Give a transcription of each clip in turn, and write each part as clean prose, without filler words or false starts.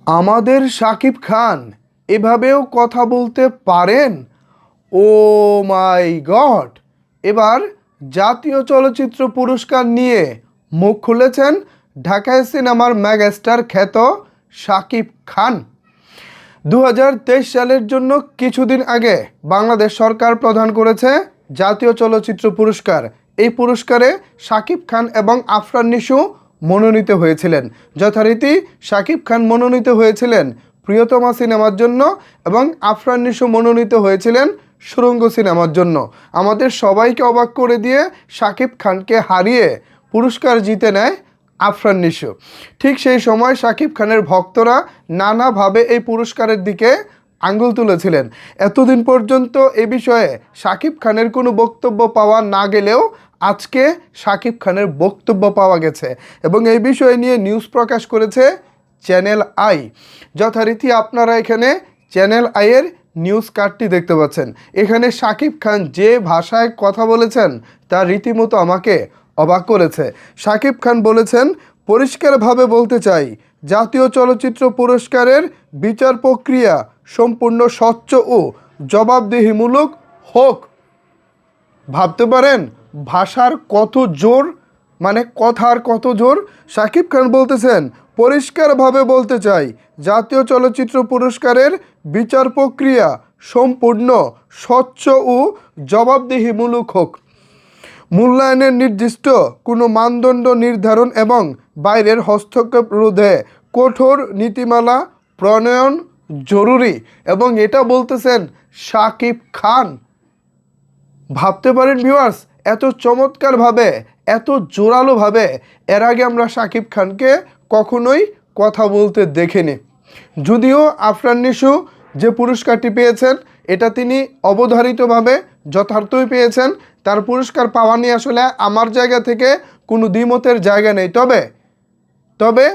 আমাদের শাকিব খান এভাবেও কথা বলতে পারেন? ও মাই গড! এবার জাতীয় চলচ্চিত্র পুরস্কার নিয়ে মুখ খুলেছেন ঢাকায় সিনেমার মেগাস্টার খ্যাত শাকিব খান। 2023 সালের জন্য কিছুদিন আগে বাংলাদেশ সরকার প্রদান করেছে জাতীয় চলচ্চিত্র পুরস্কার। এই পুরস্কারে শাকিব খান এবং আফরান নিশো মনোনীত হয়েছিলেন। যথারীতি শাকিব খান মনোনীত হয়েছিলেন প্রিয়তমা সিনেমার জন্য এবং আফরান নিশো মনোনীত হয়েছিলেন সুড়ঙ্গ সিনেমার জন্য। আমাদের সবাইকে অবাক করে দিয়ে শাকিব খানকে হারিয়ে পুরস্কার জিতে নেয় আফরান নিশো। ঠিক সেই সময় শাকিব খানের ভক্তরা নানাভাবে এই পুরস্কারের দিকে আঙ্গুল তুলেছিলেন। এতদিন পর্যন্ত এ বিষয়ে শাকিব খানের কোনো বক্তব্য পাওয়া না গেলেও আজকে শাকিব খানের বক্তব্য পাওয়া গেছে এবং এই বিষয় নিয়ে নিউজ প্রকাশ করেছে চ্যানেল আই। যথারীতি আপনারা এখানে চ্যানেল আইয়ের নিউজ কার্ডটি দেখতে পাচ্ছেন। এখানে শাকিব খান যে ভাষায় কথা বলেছেন তা রীতিমতো আমাকে অবাক করেছে। শাকিব খান বলেছেন, পরিষ্কারভাবে বলতে চাই, জাতীয় চলচ্চিত্র পুরস্কারের বিচার প্রক্রিয়া সম্পূর্ণ স্বচ্ছ ও জবাবদিহিমূলক হোক। ভাবতে পারেন ভাষার কত জোর, মানে কথার কত জোর। শাকিব খান বলতেছেন, পরিষ্কারভাবে বলতে চাই, জাতীয় চলচ্চিত্র পুরস্কারের বিচার প্রক্রিয়া সম্পূর্ণ স্বচ্ছ ও জবাবদিহিমূলক হোক। মূল্যায়নের নির্দিষ্ট কোনো মানদণ্ড নির্ধারণ এবং বাইরের হস্তক্ষেপ রোধে কঠোর নীতিমালা প্রণয়ন জরুরি। এবং এটা বলতেছেন শাকিব খান। ভাবতে পারেন ভিউয়ার্স, এত চমৎকারভাবে, এত জোরালোভাবে এর আগে আমরা শাকিব খানকে কখনোই কথা বলতে দেখিনি। যদিও আফরান নিশো যে পুরস্কারটি পেয়েছেন এটা তিনি অবধারিতভাবে যথার্থই পেয়েছেন। তার পুরস্কার পাওয়া নিয়ে আসলে আমার জায়গা থেকে কোনো দ্বিমতের জায়গা নেই। তবে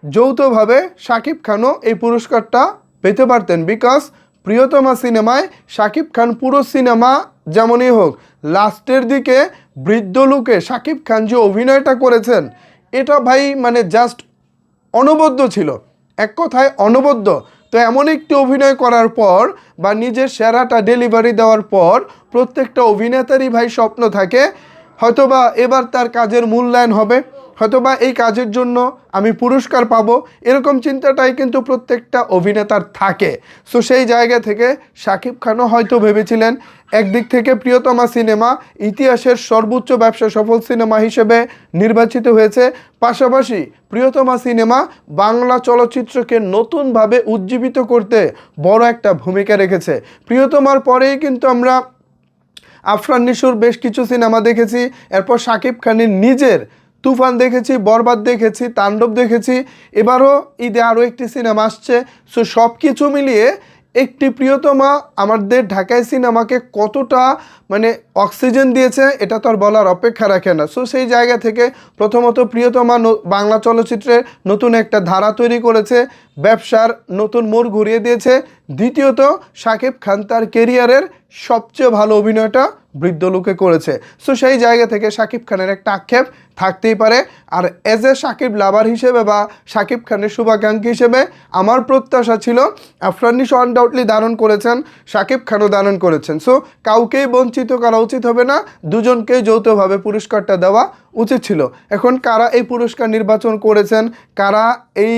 যৌথভাবে শাকিব খানও এই পুরস্কারটা পেতে পারতেন, বিকজ প্রিয়তমা সিনেমায় শাকিব খান পুরো সিনেমা যেমনই হোক, লাস্টের দিকে বৃদ্ধ লোকে শাকিব খান যে অভিনয়টা করেছেন এটা ভাই মানে জাস্ট অনবদ্য ছিল, এক কথায় অনবদ্য। তো এমন একটি অভিনয় করার পর বা নিজের সেরাটা ডেলিভারি দেওয়ার পর প্রত্যেকটা অভিনেতারই ভাই স্বপ্ন থাকে হয়তোবা এবার তার কাজের মূল্যায়ন হবে, হয়তোবা এই কাজের জন্য আমি পুরস্কার পাবো, এরকম চিন্তাটাই কিন্তু প্রত্যেকটা অভিনেতার থাকে। সো সেই জায়গা থেকে শাকিব খানও হয়তো ভেবেছিলেন একদিক থেকে প্রিয়তমা সিনেমা ইতিহাসের সর্বোচ্চ ব্যবসা সফল সিনেমা হিসেবে নির্বাচিত হয়েছে, পাশাপাশি প্রিয়তমা সিনেমা বাংলা চলচ্চিত্রকে নতুনভাবে উজ্জীবিত করতে বড় একটা ভূমিকা রেখেছে। প্রিয়তমার পরেই কিন্তু আমরা আফরান নিশোর বেশ কিছু সিনেমা দেখেছি, এরপর শাকিব খানের নিজের তুফান দেখেছি, বরবাদ দেখেছি, তাণ্ডব দেখেছি, এবারও ঈদে আরও একটি সিনেমা আসছে। সো সব কিছু মিলিয়ে একটি প্রিয়তমা আমাদের ঢাকায় সিনেমাকে কতটা মানে অক্সিজেন দিয়েছে এটা তো আর বলার অপেক্ষা রাখে না। সো সেই জায়গা থেকে প্রথমত প্রিয়তমা বাংলা চলচ্চিত্রের নতুন একটা ধারা তৈরি করেছে, ব্যবসার নতুন মোড় ঘুরিয়ে দিয়েছে। দ্বিতীয়ত শাকিব খান তার কেরিয়ারের সবচেয়ে ভালো অভিনয়টা বৃদ্ধ লোকে করেছে। সো সেই জায়গা থেকে শাকিব খানের একটা আক্ষেপ থাকতেই পারে। আর এজ এ শাকিব লাভার হিসেবে বা শাকিব খানের শুভাকাঙ্ক্ষী হিসেবে আমার প্রত্যাশা ছিল আফরান নিশো আনডাউটলি দারুণ করেছেন, শাকিব খানও দারুণ করেছেন। সো কাউকেই বঞ্চিত করা উচিত হবে না, দুজনকেই যৌথভাবে পুরস্কারটা দেওয়া উচিত ছিল। এখন কারা এই পুরস্কার নির্বাচন করেছেন, কারা এই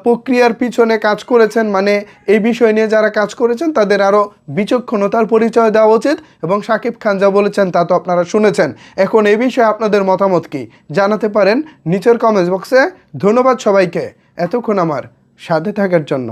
প্রক্রিয়ার পিছনে কাজ করেছেন, মানে এই বিষয় নিয়ে যারা কাজ করেছেন তাদের আরও বিচক্ষণতার পরিচয় দেওয়া উচিত। এবং শাকিব খান যা বলেছেন তা তো আপনারা শুনেছেন। এখন এই বিষয়ে আপনাদের মতামত কি জানাতে পারেন নিচের কমেন্টস বক্সে। ধন্যবাদ সবাইকে এতক্ষণ আমার সাথে থাকার জন্য।